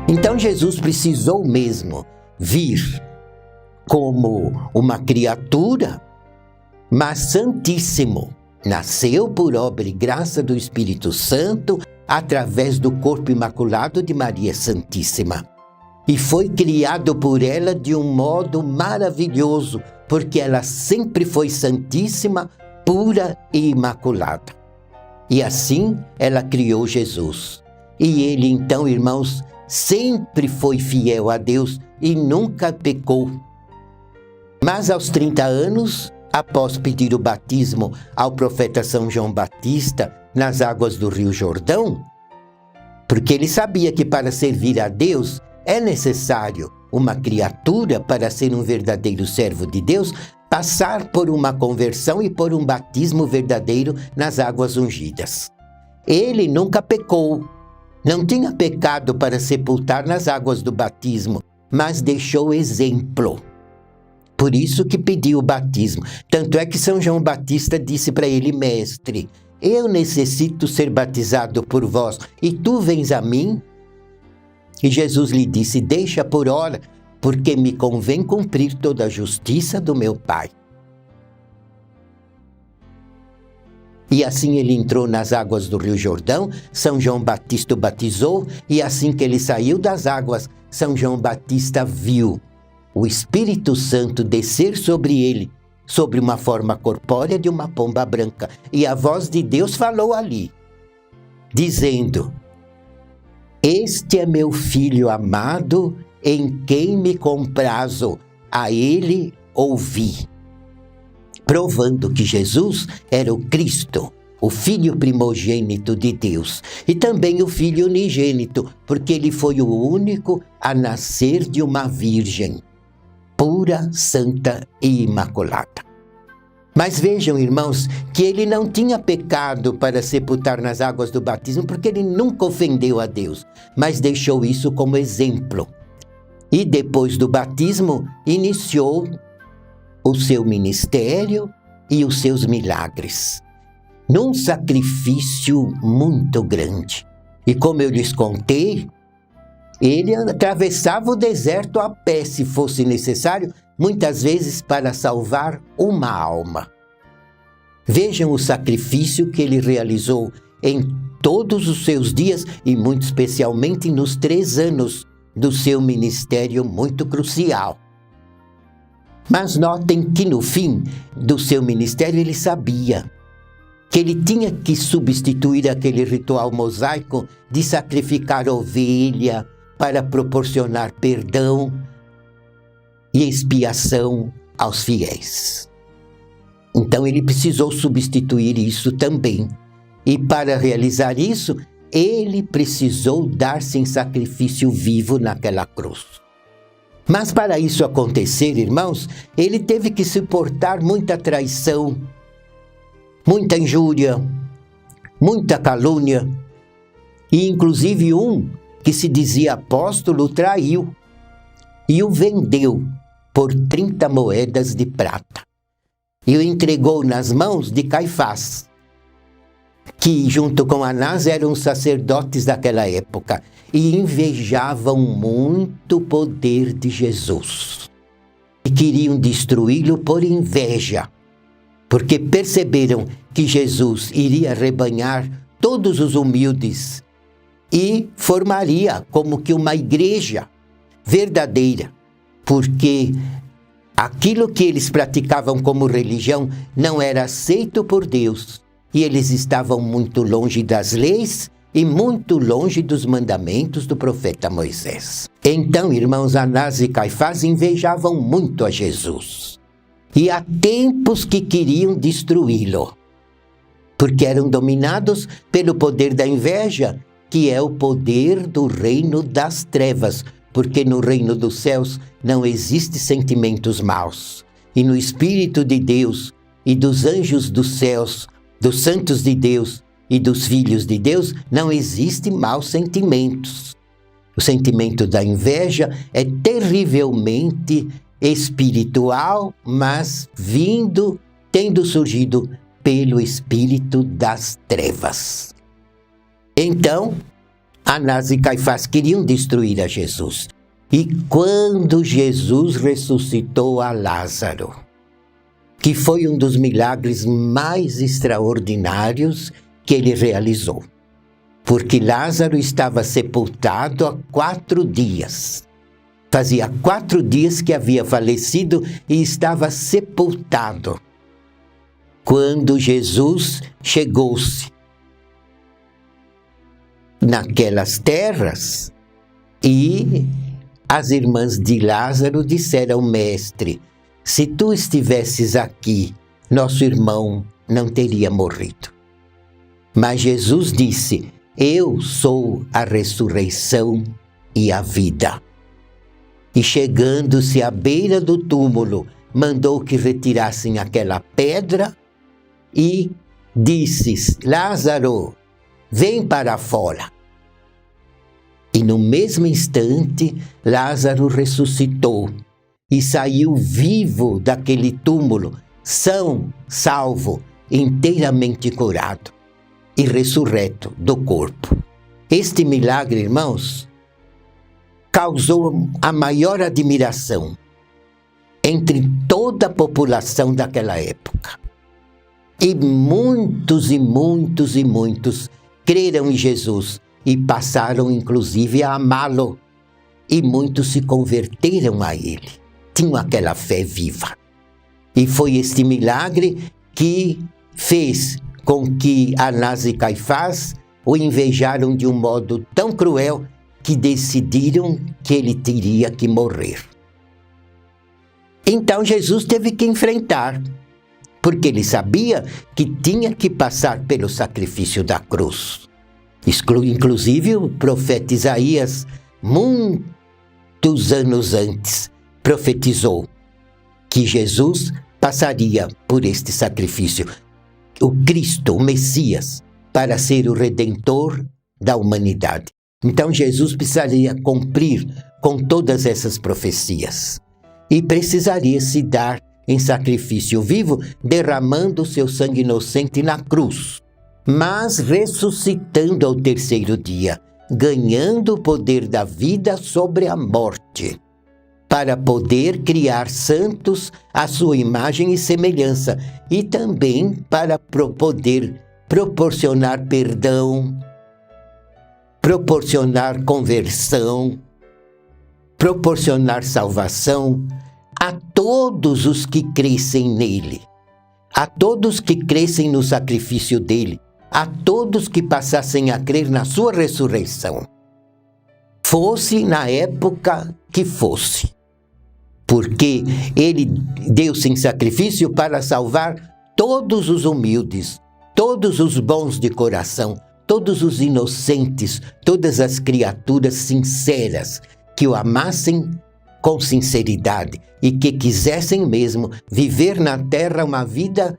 Então Jesus precisou mesmo vir como uma criatura, mas santíssimo. Nasceu por obra e graça do Espírito Santo, através do corpo imaculado de Maria Santíssima. E foi criado por ela de um modo maravilhoso, porque ela sempre foi santíssima, pura e imaculada. E assim ela criou Jesus. E ele então, irmãos, sempre foi fiel a Deus e nunca pecou. Mas aos 30 anos, após pedir o batismo ao profeta São João Batista nas águas do Rio Jordão, porque ele sabia que para servir a Deus é necessário uma criatura para ser um verdadeiro servo de Deus, passar por uma conversão e por um batismo verdadeiro nas águas ungidas. Ele nunca pecou, não tinha pecado para sepultar nas águas do batismo, mas deixou exemplo. Por isso que pediu o batismo. Tanto é que São João Batista disse para ele: mestre, eu necessito ser batizado por vós, e tu vens a mim? E Jesus lhe disse: deixa por ora, porque me convém cumprir toda a justiça do meu Pai. E assim ele entrou nas águas do Rio Jordão, São João Batista o batizou, e assim que ele saiu das águas, São João Batista viu o Espírito Santo descer sobre ele, sobre uma forma corpórea de uma pomba branca. E a voz de Deus falou ali, dizendo: este é meu filho amado, em quem me comprazo, a ele ouvi. Provando que Jesus era o Cristo, o Filho primogênito de Deus, e também o Filho unigênito, porque ele foi o único a nascer de uma virgem, pura, santa e imaculada. Mas vejam, irmãos, que ele não tinha pecado para sepultar nas águas do batismo, porque ele nunca ofendeu a Deus, mas deixou isso como exemplo. E depois do batismo, iniciou o seu ministério e os seus milagres, num sacrifício muito grande. E como eu lhes contei, ele atravessava o deserto a pé, se fosse necessário, muitas vezes para salvar uma alma. Vejam o sacrifício que ele realizou em todos os seus dias e muito especialmente nos 3 anos do seu ministério muito crucial. Mas notem que no fim do seu ministério ele sabia que ele tinha que substituir aquele ritual mosaico de sacrificar ovelha para proporcionar perdão e expiação aos fiéis. Então ele precisou substituir isso também. E para realizar isso, ele precisou dar-se em sacrifício vivo naquela cruz. Mas para isso acontecer, irmãos, ele teve que suportar muita traição, muita injúria, muita calúnia, e inclusive um que se dizia apóstolo o traiu e o vendeu por 30 moedas de prata e o entregou nas mãos de Caifás, que junto com Anás eram os sacerdotes daquela época e invejavam muito o poder de Jesus e queriam destruí-lo por inveja, porque perceberam que Jesus iria arrebanhar todos os humildes e formaria como que uma igreja verdadeira, porque aquilo que eles praticavam como religião não era aceito por Deus e eles estavam muito longe das leis e muito longe dos mandamentos do profeta Moisés. Então, irmãos, Anás e Caifás invejavam muito a Jesus. E há tempos que queriam destruí-lo, porque eram dominados pelo poder da inveja, que é o poder do reino das trevas, porque no reino dos céus não existe sentimentos maus. E no Espírito de Deus e dos anjos dos céus, dos santos de Deus e dos filhos de Deus, não existem maus sentimentos. O sentimento da inveja é terrivelmente espiritual, mas tendo surgido pelo espírito das trevas. Então, Anás e Caifás queriam destruir a Jesus. E quando Jesus ressuscitou a Lázaro, que foi um dos milagres mais extraordinários que ele realizou, porque Lázaro estava sepultado há 4 dias. Fazia 4 dias que havia falecido e estava sepultado. Quando Jesus chegou-se naquelas terras, e as irmãs de Lázaro disseram: Mestre, se tu estivesses aqui, nosso irmão não teria morrido. Mas Jesus disse: eu sou a ressurreição e a vida. E chegando-se à beira do túmulo, mandou que retirassem aquela pedra e disse: Lázaro, vem para fora. E no mesmo instante, Lázaro ressuscitou e saiu vivo daquele túmulo, são, salvo, inteiramente curado e ressurreto do corpo. Este milagre, irmãos, causou a maior admiração entre toda a população daquela época. E muitos creram em Jesus e passaram inclusive a amá-lo. E muitos se converteram a ele. Tinham aquela fé viva. E foi este milagre que fez com que Anás e Caifás o invejaram de um modo tão cruel que decidiram que ele teria que morrer. Então Jesus teve que enfrentar, porque ele sabia que tinha que passar pelo sacrifício da cruz. Inclusive o profeta Isaías, muitos anos antes, profetizou que Jesus passaria por este sacrifício. O Cristo, o Messias, para ser o Redentor da humanidade. Então Jesus precisaria cumprir com todas essas profecias. E precisaria se dar em sacrifício vivo, derramando o seu sangue inocente na cruz, mas ressuscitando ao 3º dia, ganhando o poder da vida sobre a morte, para poder criar santos à sua imagem e semelhança, e também para poder proporcionar perdão, proporcionar conversão, proporcionar salvação a todos os que crescem nele, a todos que crescem no sacrifício dele, a todos que passassem a crer na sua ressurreição, fosse na época que fosse, porque ele deu-se em sacrifício para salvar todos os humildes, todos os bons de coração, todos os inocentes, todas as criaturas sinceras que o amassem com sinceridade e que quisessem mesmo viver na terra uma vida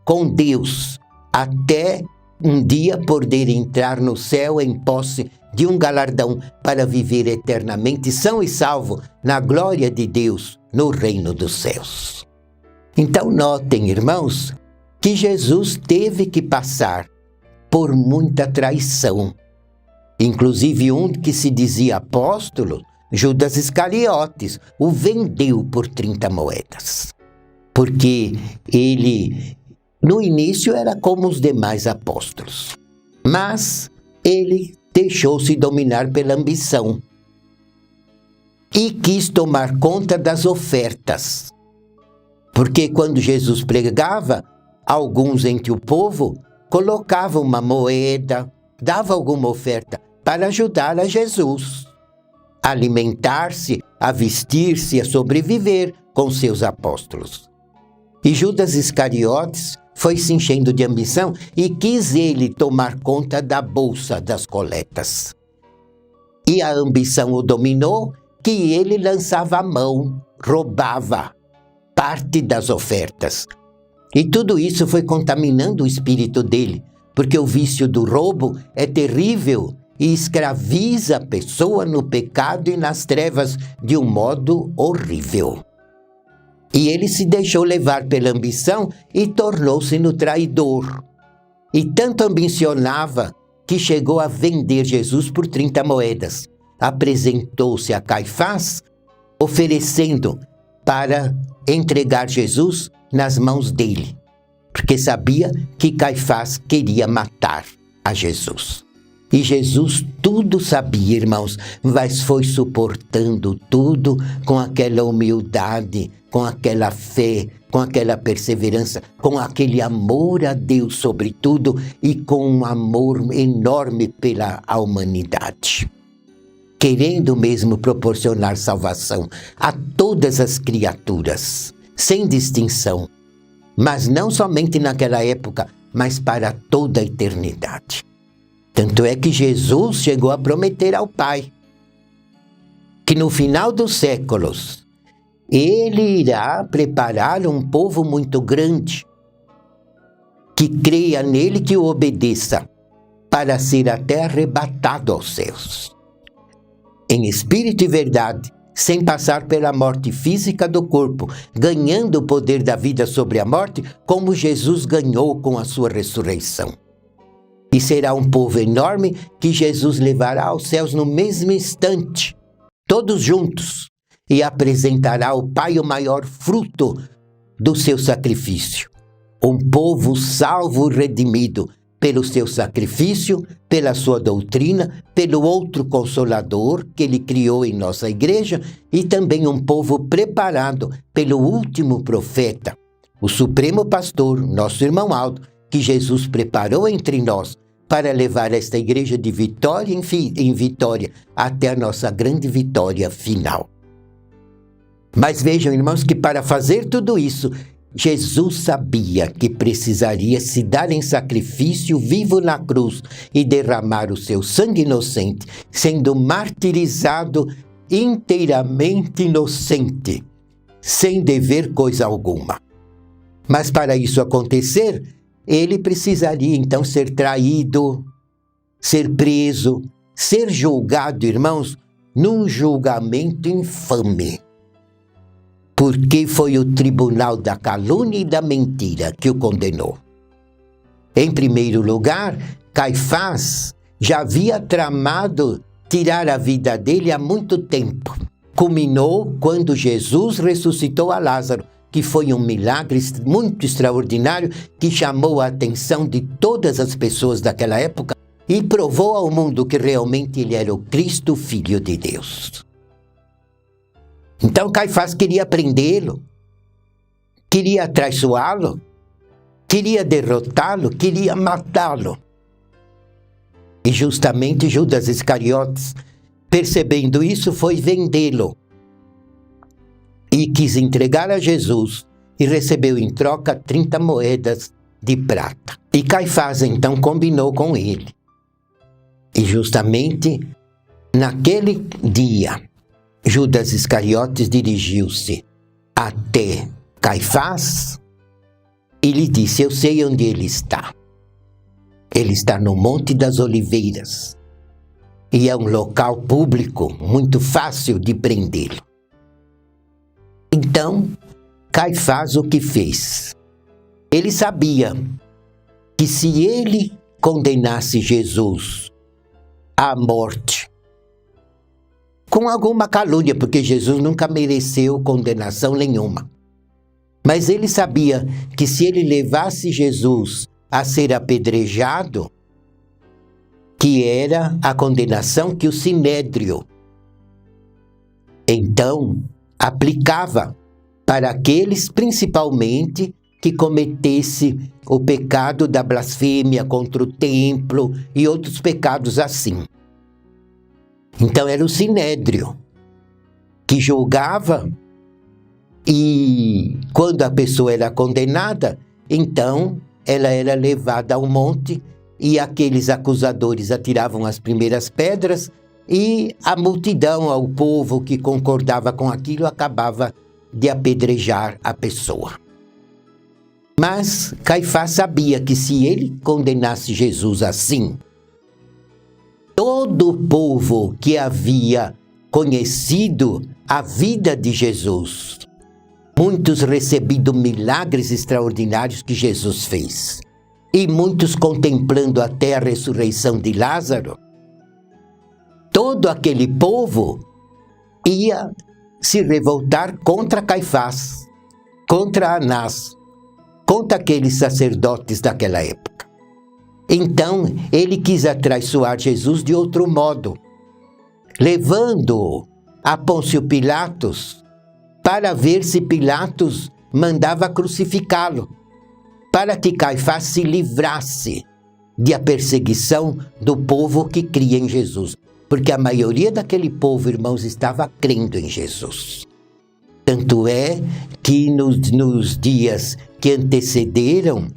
com Deus, até um dia poder entrar no céu em posse de um galardão para viver eternamente são e salvo na glória de Deus no reino dos céus. Então notem, irmãos, que Jesus teve que passar por muita traição. Inclusive um que se dizia apóstolo, Judas Iscariotes, o vendeu por 30 moedas. Porque ele, no início, era como os demais apóstolos. Mas ele deixou-se dominar pela ambição e quis tomar conta das ofertas. Porque quando Jesus pregava, alguns entre o povo colocavam uma moeda, davam alguma oferta para ajudar a Jesus a alimentar-se, a vestir-se, a sobreviver com seus apóstolos. E Judas Iscariotes foi se enchendo de ambição e quis ele tomar conta da bolsa das coletas. E a ambição o dominou, que ele lançava a mão, roubava parte das ofertas. E tudo isso foi contaminando o espírito dele, porque o vício do roubo é terrível e escraviza a pessoa no pecado e nas trevas de um modo horrível. E ele se deixou levar pela ambição e tornou-se no traidor. E tanto ambicionava que chegou a vender Jesus por 30 moedas. Apresentou-se a Caifás, oferecendo para entregar Jesus nas mãos dele, porque sabia que Caifás queria matar a Jesus. E Jesus tudo sabia, irmãos, mas foi suportando tudo com aquela humildade, com aquela fé, com aquela perseverança, com aquele amor a Deus sobre tudo e com um amor enorme pela humanidade. Querendo mesmo proporcionar salvação a todas as criaturas, sem distinção, mas não somente naquela época, mas para toda a eternidade. Tanto é que Jesus chegou a prometer ao Pai que no final dos séculos ele irá preparar um povo muito grande que creia nele, que o obedeça, para ser até arrebatado aos céus. Em espírito e verdade, sem passar pela morte física do corpo, ganhando o poder da vida sobre a morte, como Jesus ganhou com a sua ressurreição. E será um povo enorme que Jesus levará aos céus no mesmo instante, todos juntos, e apresentará ao Pai o maior fruto do seu sacrifício. Um povo salvo e redimido pelo seu sacrifício, pela sua doutrina, pelo outro Consolador que ele criou em nossa igreja, e também um povo preparado pelo último profeta, o Supremo Pastor, nosso irmão Aldo, que Jesus preparou entre nós para levar esta igreja de vitória em vitória até a nossa grande vitória final. Mas vejam, irmãos, que para fazer tudo isso, Jesus sabia que precisaria se dar em sacrifício vivo na cruz e derramar o seu sangue inocente, sendo martirizado inteiramente inocente, sem dever coisa alguma. Mas para isso acontecer, ele precisaria então ser traído, ser preso, ser julgado, irmãos, num julgamento infame. Porque foi o tribunal da calúnia e da mentira que o condenou. Em primeiro lugar, Caifás já havia tramado tirar a vida dele há muito tempo. Culminou quando Jesus ressuscitou a Lázaro, que foi um milagre muito extraordinário que chamou a atenção de todas as pessoas daquela época e provou ao mundo que realmente ele era o Cristo, Filho de Deus. Então Caifás queria prendê-lo, queria atraiçoá-lo, queria derrotá-lo, queria matá-lo. E justamente Judas Iscariotes, percebendo isso, foi vendê-lo. E quis entregar a Jesus e recebeu em troca 30 moedas de prata. E Caifás então combinou com ele. E justamente naquele dia, Judas Iscariotes dirigiu-se até Caifás e lhe disse: eu sei onde ele está. Ele está no Monte das Oliveiras. E é um local público muito fácil de prendê-lo. Então, Caifás o que fez? Ele sabia que se ele condenasse Jesus à morte, com alguma calúnia, porque Jesus nunca mereceu condenação nenhuma. Mas ele sabia que se ele levasse Jesus a ser apedrejado, que era a condenação que o Sinédrio então aplicava para aqueles principalmente que cometesse o pecado da blasfêmia contra o templo e outros pecados assim. Então era o Sinédrio que julgava, e quando a pessoa era condenada, então ela era levada ao monte e aqueles acusadores atiravam as primeiras pedras e a multidão, ao povo que concordava com aquilo, acabava de apedrejar a pessoa. Mas Caifás sabia que se ele condenasse Jesus assim, todo o povo que havia conhecido a vida de Jesus muitos recebido milagres extraordinários que Jesus fez, e muitos contemplando até a ressurreição de Lázaro, todo aquele povo ia se revoltar contra Caifás, contra Anás, contra aqueles sacerdotes daquela época. Então, ele quis atraiçoar Jesus de outro modo, levando-o a Pôncio Pilatos para ver se Pilatos mandava crucificá-lo, para que Caifás se livrasse da perseguição do povo que cria em Jesus. Porque a maioria daquele povo, irmãos, estava crendo em Jesus. Tanto é que nos dias que antecederam,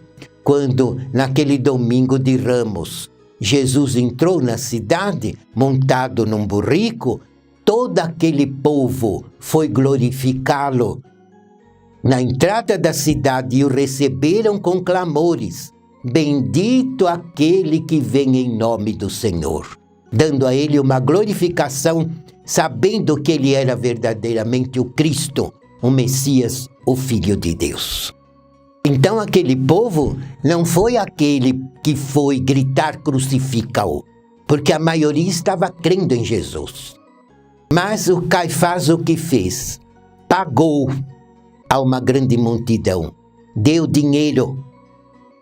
quando naquele domingo de Ramos, Jesus entrou na cidade, montado num burrico, todo aquele povo foi glorificá-lo na entrada da cidade e o receberam com clamores. Bendito aquele que vem em nome do Senhor, dando a ele uma glorificação, sabendo que ele era verdadeiramente o Cristo, o Messias, o Filho de Deus. Então aquele povo não foi aquele que foi gritar crucifica-o, porque a maioria estava crendo em Jesus. Mas o Caifás o que fez? Pagou a uma grande multidão, deu dinheiro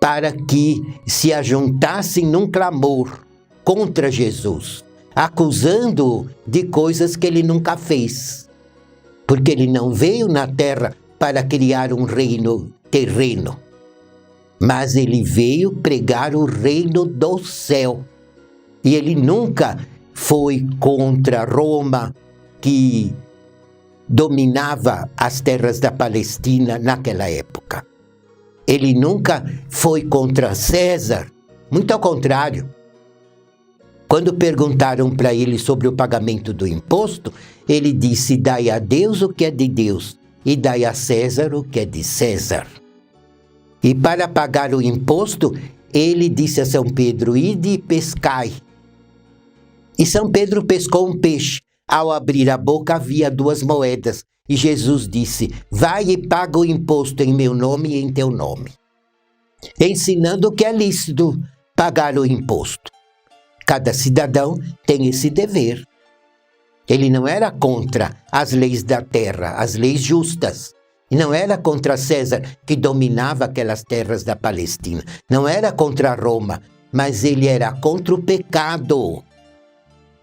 para que se ajuntassem num clamor contra Jesus, acusando-o de coisas que ele nunca fez, porque ele não veio na terra para criar um reino terreno, mas ele veio pregar o reino do céu. E ele nunca foi contra Roma, que dominava as terras da Palestina naquela época. Ele nunca foi contra César, muito ao contrário. Quando perguntaram para ele sobre o pagamento do imposto, ele disse: dai a Deus o que é de Deus e dai a César o que é de César. E para pagar o imposto, ele disse a São Pedro: ide e pescai. E São Pedro pescou um peixe. Ao abrir a boca havia 2 moedas. E Jesus disse: vai e paga o imposto em meu nome e em teu nome. Ensinando que é lícito pagar o imposto. Cada cidadão tem esse dever. Ele não era contra as leis da terra, as leis justas. E não era contra César, que dominava aquelas terras da Palestina. Não era contra Roma, mas ele era contra o pecado,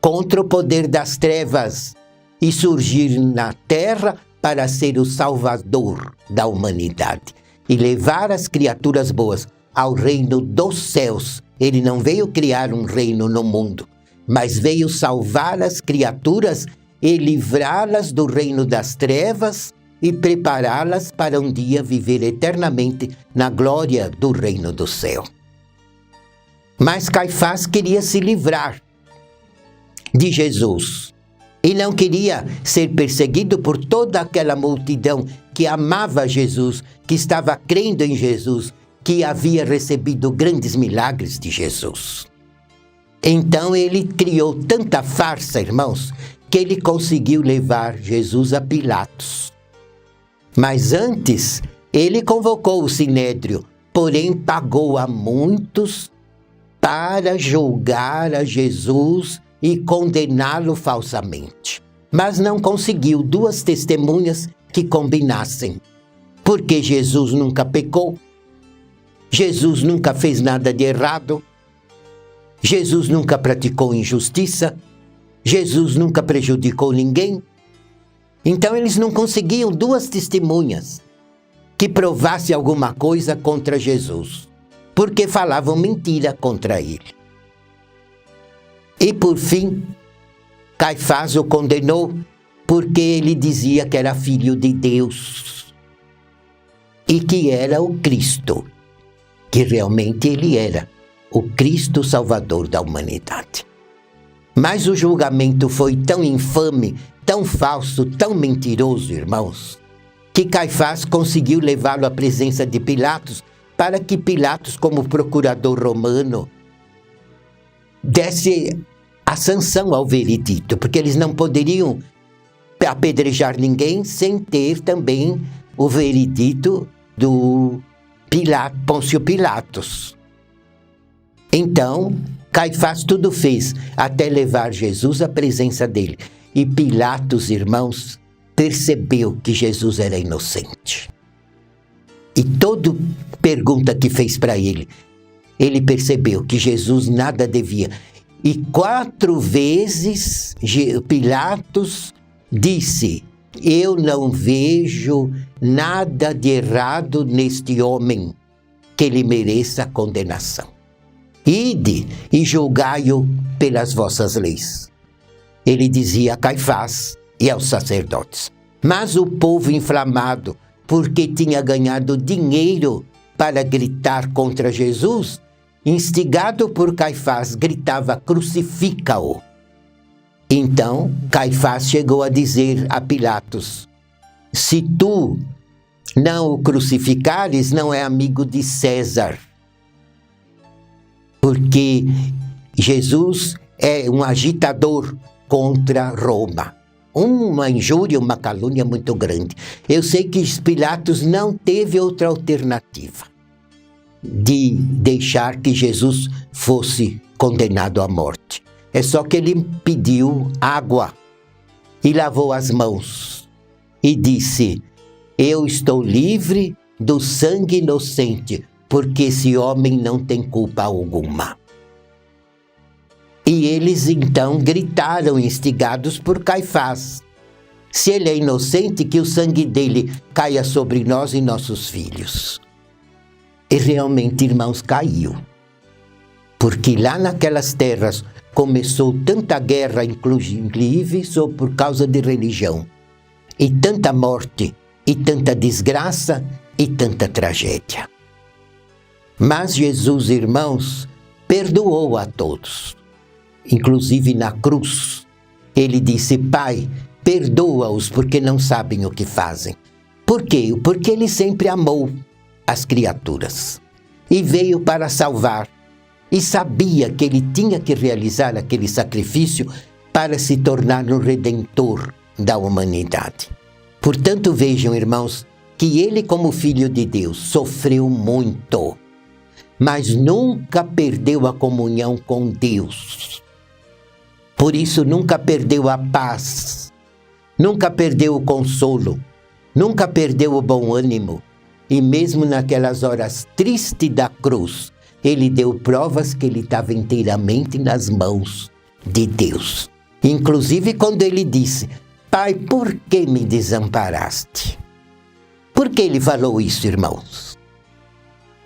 contra o poder das trevas, e surgir na terra para ser o salvador da humanidade e levar as criaturas boas ao reino dos céus. Ele não veio criar um reino no mundo, mas veio salvar as criaturas e livrá-las do reino das trevas e prepará-las para um dia viver eternamente na glória do reino do céu. Mas Caifás queria se livrar de Jesus e não queria ser perseguido por toda aquela multidão que amava Jesus, que estava crendo em Jesus, que havia recebido grandes milagres de Jesus. Então ele criou tanta farsa, irmãos, que ele conseguiu levar Jesus a Pilatos. Mas antes, ele convocou o sinédrio, porém pagou a muitos para julgar a Jesus e condená-lo falsamente. Mas não conseguiu 2 testemunhas que combinassem, porque Jesus nunca pecou, Jesus nunca fez nada de errado, Jesus nunca praticou injustiça, Jesus nunca prejudicou ninguém. Então eles não conseguiam 2 testemunhas que provassem alguma coisa contra Jesus, porque falavam mentira contra ele. E por fim, Caifás o condenou porque ele dizia que era filho de Deus e que era o Cristo, que realmente ele era o Cristo Salvador da humanidade. Mas o julgamento foi tão infame, tão falso, tão mentiroso, irmãos, que Caifás conseguiu levá-lo à presença de Pilatos, para que Pilatos, como procurador romano, desse a sanção ao veredito, porque eles não poderiam apedrejar ninguém sem ter também o veredito do Pôncio Pilatos. Então, Caifás tudo fez até levar Jesus à presença dele. E Pilatos, irmãos, percebeu que Jesus era inocente. E toda pergunta que fez para ele, ele percebeu que Jesus nada devia. E 4 vezes Pilatos disse: eu não vejo nada de errado neste homem que ele mereça condenação. Ide e julgai-o pelas vossas leis. Ele dizia a Caifás e aos sacerdotes. Mas o povo inflamado, porque tinha ganhado dinheiro para gritar contra Jesus, instigado por Caifás, gritava: crucifica-o. Então, Caifás chegou a dizer a Pilatos: se tu não o crucificares, não é amigo de César. Porque Jesus é um agitador contra Roma. Uma injúria, uma calúnia muito grande. Eu sei que Pilatos não teve outra alternativa de deixar que Jesus fosse condenado à morte. É só que ele pediu água e lavou as mãos e disse: eu estou livre do sangue inocente, porque esse homem não tem culpa alguma. E eles então gritaram, instigados por Caifás: se ele é inocente, que o sangue dele caia sobre nós e nossos filhos. E realmente, irmãos, caiu. Porque lá naquelas terras começou tanta guerra, inclusive só por causa de religião. E tanta morte, e tanta desgraça, e tanta tragédia. Mas Jesus, irmãos, perdoou a todos. Inclusive na cruz, ele disse: Pai, perdoa-os porque não sabem o que fazem. Por quê? Porque ele sempre amou as criaturas e veio para salvar. E sabia que ele tinha que realizar aquele sacrifício para se tornar um redentor da humanidade. Portanto, vejam, irmãos, que ele, como filho de Deus, sofreu muito, mas nunca perdeu a comunhão com Deus. Por isso, nunca perdeu a paz, nunca perdeu o consolo, nunca perdeu o bom ânimo. E mesmo naquelas horas tristes da cruz, ele deu provas que ele estava inteiramente nas mãos de Deus. Inclusive quando ele disse: Pai, por que me desamparaste? Por que ele falou isso, irmãos?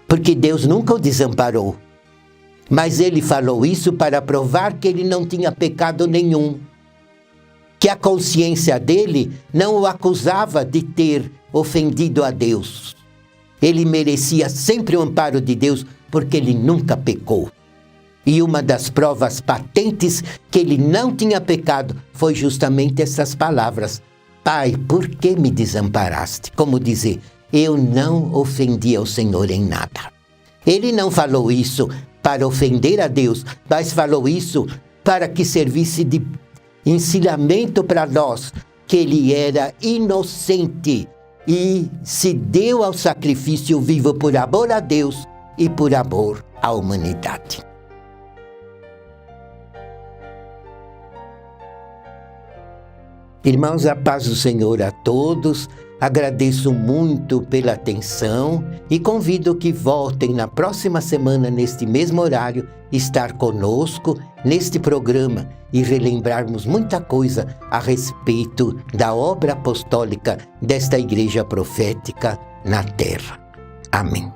Porque Deus nunca o desamparou. Mas ele falou isso para provar que ele não tinha pecado nenhum. Que a consciência dele não o acusava de ter ofendido a Deus. Ele merecia sempre o amparo de Deus, porque ele nunca pecou. E uma das provas patentes que ele não tinha pecado foi justamente essas palavras: Pai, por que me desamparaste? Como dizer, eu não ofendi ao Senhor em nada. Ele não falou isso para ofender a Deus, mas falou isso para que servisse de ensinamento para nós, que ele era inocente e se deu ao sacrifício vivo por amor a Deus e por amor à humanidade. Irmãos, a paz do Senhor a todos. Agradeço muito pela atenção e convido que voltem na próxima semana, neste mesmo horário, estar conosco neste programa e relembrarmos muita coisa a respeito da obra apostólica desta Igreja Profética na Terra. Amém.